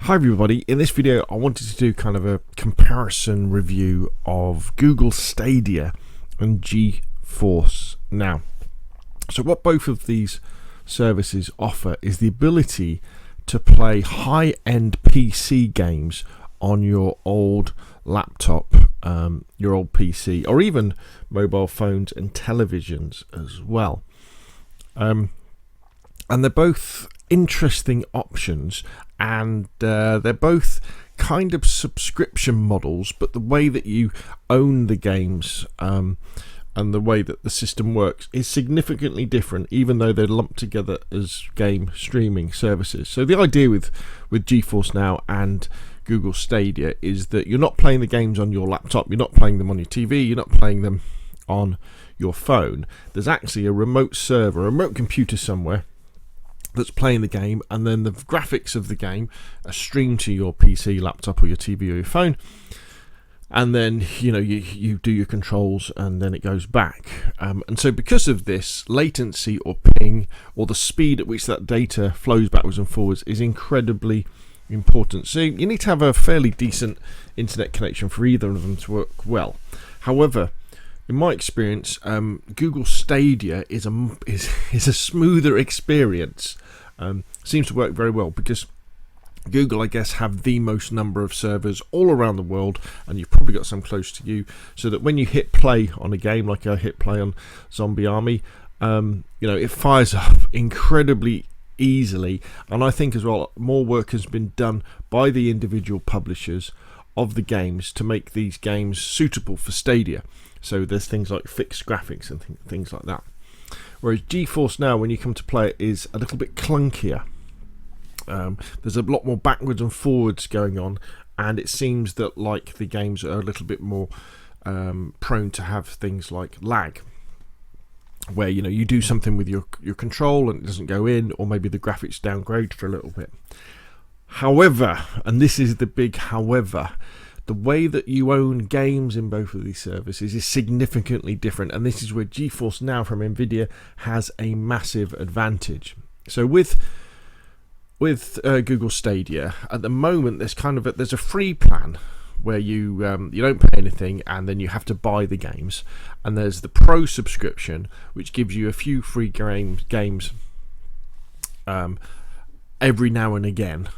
Hi everybody, in this video I wanted to do kind of a comparison review of Google Stadia and GeForce Now. So what both of these services offer is the ability to play high-end PC games on your old laptop, your old PC, or even mobile phones and televisions as well. And they're both interesting options, and they're both kind of subscription models, but the way that you own the games and the way that the system works is significantly different, even though they're lumped together as game streaming services. So the idea with GeForce Now and Google Stadia is that you're not playing the games on your laptop, you're not playing them on your TV, you're not playing them on your phone. There's actually a remote server, a remote computer somewhere that's playing the game, and then the graphics of the game are streamed to your PC, laptop, or your TV or your phone, and then you do your controls, and then it goes back. And so because of this, latency or ping, or the speed at which that data flows backwards and forwards, is incredibly important. So you need to have a fairly decent internet connection for either of them to work well. However, in my experience, Google Stadia is a smoother experience. Seems to work very well because Google, I guess, have the most number of servers all around the world, and you've probably got some close to you, so that when you hit play on a game, like I hit play on Zombie Army, it fires up incredibly easily. And I think as well, more work has been done by the individual publishers of the games to make these games suitable for Stadia. So there's things like fixed graphics and things like that. Whereas GeForce Now, when you come to play it, is a little bit clunkier. There's a lot more backwards and forwards going on, and it seems that like the games are a little bit more prone to have things like lag, where you do something with your control and it doesn't go in, or maybe the graphics downgrade for a little bit. However, and this is the big however, the way that you own games in both of these services is significantly different, and this is where GeForce Now from Nvidia has a massive advantage. So with Google Stadia, at the moment there's a free plan where you don't pay anything, and then you have to buy the games, and there's the Pro subscription, which gives you a few free games every now and again.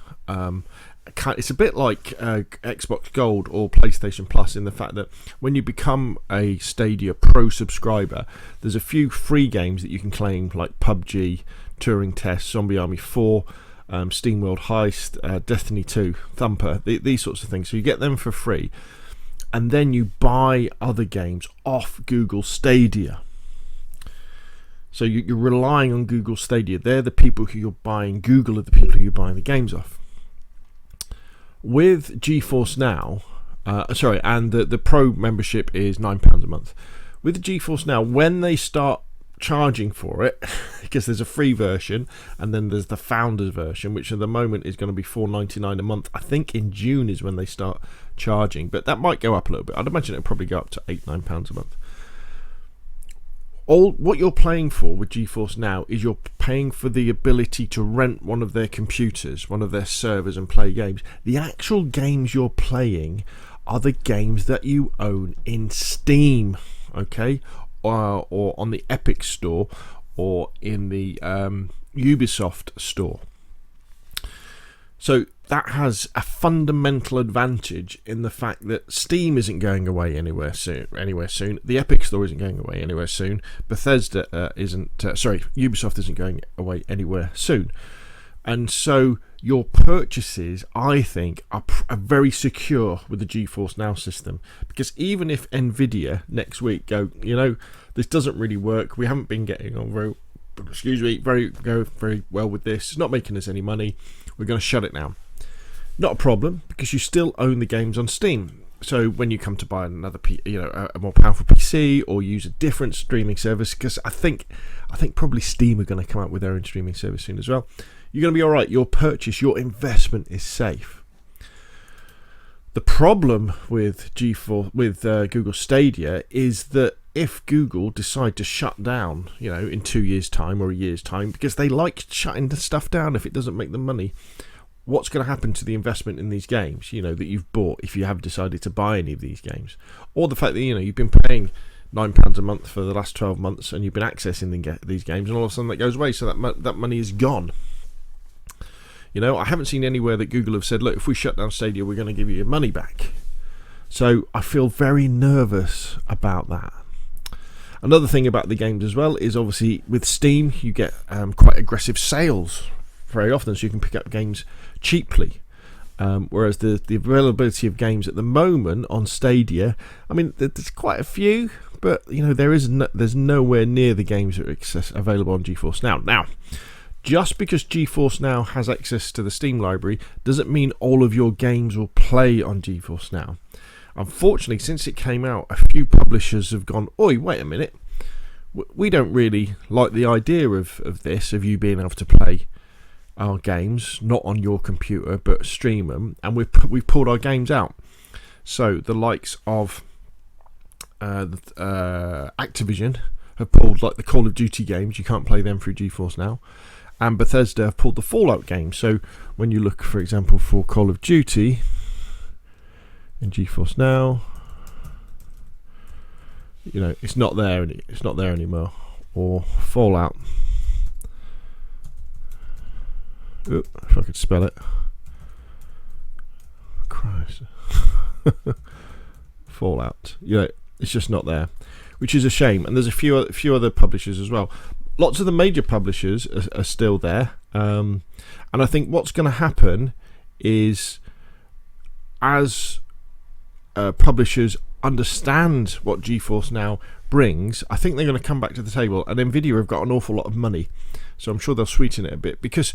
It's a bit like Xbox Gold or PlayStation Plus, in the fact that when you become a Stadia Pro subscriber, there's a few free games that you can claim, like PUBG, Turing Test, Zombie Army 4, SteamWorld Heist, Destiny 2, Thumper, these sorts of things. So you get them for free, and then you buy other games off Google Stadia. So you're relying on Google Stadia. They're the people who you're buying. Google are the people who you're buying the games off. With GeForce Now, and the Pro membership is £9 a month. With GeForce Now, when they start charging for it, because there's a free version and then there's the Founders version, which at the moment is going to be $4.99 a month. I think in June is when they start charging, but that might go up a little bit. I'd imagine it'll probably go up to £8-9 a month. What you're paying for with GeForce Now is you're paying for the ability to rent one of their computers, one of their servers, and play games. The actual games you're playing are the games that you own in Steam, okay, or on the Epic Store, or in the Ubisoft Store. So that has a fundamental advantage in the fact that Steam isn't going away anywhere soon. The Epic Store isn't going away anywhere soon. Ubisoft isn't going away anywhere soon. And so your purchases, I think, are very secure with the GeForce Now system, because even if Nvidia next week go, this doesn't really work, we haven't been getting on very well with this, it's not making us any money, we're going to shut it down. Not a problem, because you still own the games on Steam. So when you come to buy another, a more powerful PC, or use a different streaming service, because I think probably Steam are going to come out with their own streaming service soon as well, you're going to be all right. Your purchase, your investment is safe. The problem with Google Stadia is that if Google decide to shut down, in 2 years' time or a year's time, because they like shutting the stuff down if it doesn't make them money, what's going to happen to the investment in these games, that you've bought, if you have decided to buy any of these games, or the fact that you've been paying £9 a month for the last 12 months and you've been accessing these games, and all of a sudden that goes away, so that money is gone. I haven't seen anywhere that Google have said, look, if we shut down Stadia, we're going to give you your money back. So I feel very nervous about that. Another thing about the games as well is, obviously with Steam you get quite aggressive sales very often, so you can pick up games cheaply, whereas the availability of games at the moment on Stadia, I mean, there's quite a few, but there's nowhere near the games that are available on GeForce Now. Now, just because GeForce Now has access to the Steam library doesn't mean all of your games will play on GeForce Now. Unfortunately, since it came out, a few publishers have gone, oi, wait a minute, we don't really like the idea of you being able to play our games, not on your computer, but stream them, and we've pulled our games out. So the likes of Activision have pulled, like, the Call of Duty games, you can't play them through GeForce Now, and Bethesda have pulled the Fallout games. So when you look, for example, for Call of Duty in GeForce Now, it's not there anymore. Or Fallout, if I could spell it, Christ. Fallout, it's just not there, which is a shame. And there's a few other publishers as well. Lots of the major publishers are still there, and I think what's going to happen is, as publishers understand what GeForce Now brings, I think they're going to come back to the table. And Nvidia have got an awful lot of money, so I'm sure they'll sweeten it a bit. Because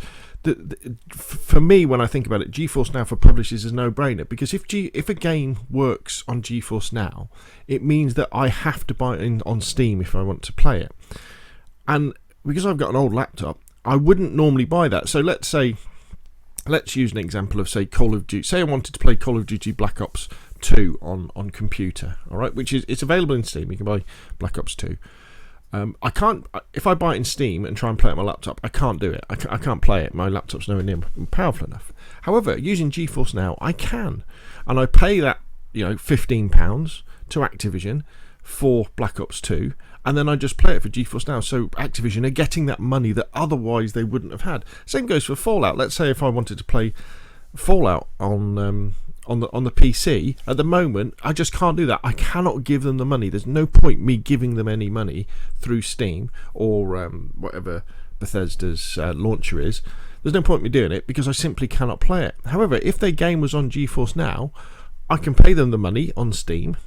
for me, when I think about it, GeForce Now for publishers is a no-brainer. Because if a game works on GeForce Now, it means that I have to buy it on Steam if I want to play it. And because I've got an old laptop, I wouldn't normally buy that. So let's use an example of, say, Call of Duty. Say I wanted to play Call of Duty Black Ops 2 on computer, all right, it's available in Steam. You can buy Black Ops 2. I can't, if I buy it in Steam and try and play it on my laptop, I can't do it. I can't play it. My laptop's nowhere near powerful enough. However, using GeForce Now, I can, and I pay that £15 to Activision for Black Ops 2, and then I just play it for GeForce Now. So Activision are getting that money that otherwise they wouldn't have had. Same goes for Fallout. Let's say if I wanted to play Fallout on the PC, at the moment I just can't do that. I cannot give them the money. There's no point me giving them any money through Steam or whatever Bethesda's launcher is. There's no point me doing it because I simply cannot play it. However, if their game was on GeForce Now, I can pay them the money on Steam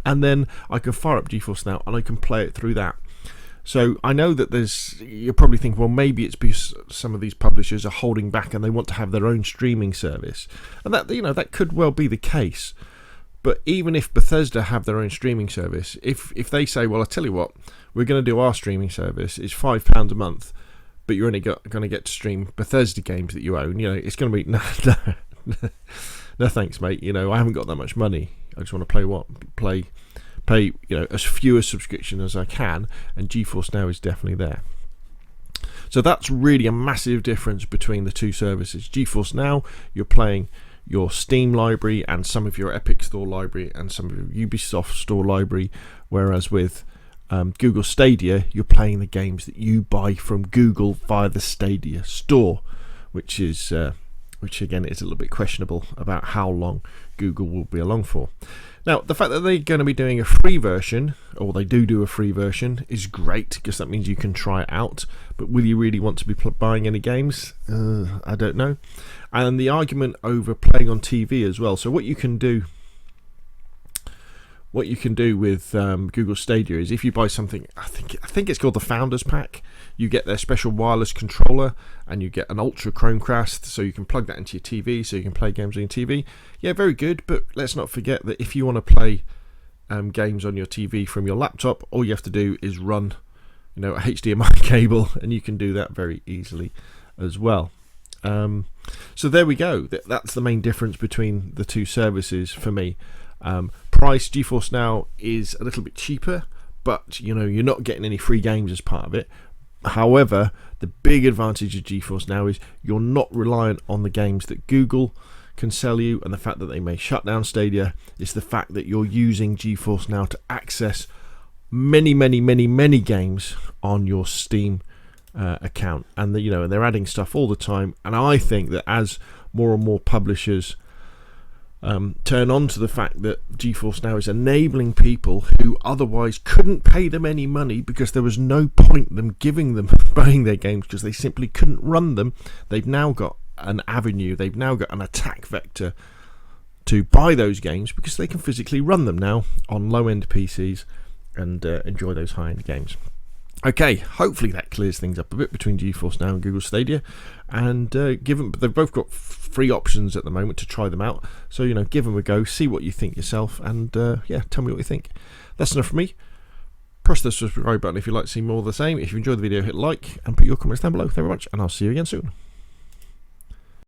and then I can fire up GeForce Now and I can play it through that. So I know that you're probably thinking, well, maybe it's because some of these publishers are holding back and they want to have their own streaming service, and that could well be the case. But even if Bethesda have their own streaming service, if they say, well, I tell you what, we're going to do our streaming service, it's £5 a month, but you're only going to get to stream Bethesda games that you own, it's going to be no thanks, mate. I haven't got that much money. I just want to pay as few a subscription as I can, and GeForce Now is definitely there. So that's really a massive difference between the two services. GeForce Now, you're playing your Steam library and some of your Epic Store library and some of your Ubisoft Store library, whereas with Google Stadia, you're playing the games that you buy from Google via the Stadia Store, which again is a little bit questionable about how long Google will be along for. Now, the fact that they're going to be doing a free version, or they do a free version, is great, because that means you can try it out. But will you really want to be buying any games? I don't know. And the argument over playing on TV as well. So what you can do with Google Stadia is, if you buy something, I think it's called the Founders Pack, you get their special wireless controller and you get an Ultra Chromecast, so you can plug that into your TV so you can play games on your TV. Yeah, very good, but let's not forget that if you want to play games on your TV from your laptop, all you have to do is run a HDMI cable, and you can do that very easily as well. So there we go. That's the main difference between the two services for me. Price, GeForce Now is a little bit cheaper, but you're not getting any free games as part of it. However, the big advantage of GeForce Now is you're not reliant on the games that Google can sell you, and the fact that they may shut down Stadia. It's the fact that you're using GeForce Now to access many games on your Steam account, and and they're adding stuff all the time. And I think that as more and more publishers turn on to the fact that GeForce Now is enabling people who otherwise couldn't pay them any money, because there was no point them giving them buying their games because they simply couldn't run them, they've now got an avenue, they've now got an attack vector to buy those games, because they can physically run them now on low-end PCs and enjoy those high-end games. Okay, hopefully that clears things up a bit between GeForce Now and Google Stadia, and given they've both got free options at the moment to try them out, so give them a go, see what you think yourself, and tell me what you think. That's enough from me. Press the subscribe button if you'd like to see more of the same. If you enjoyed the video, hit like and put your comments down below. Thank you very much, and I'll see you again soon.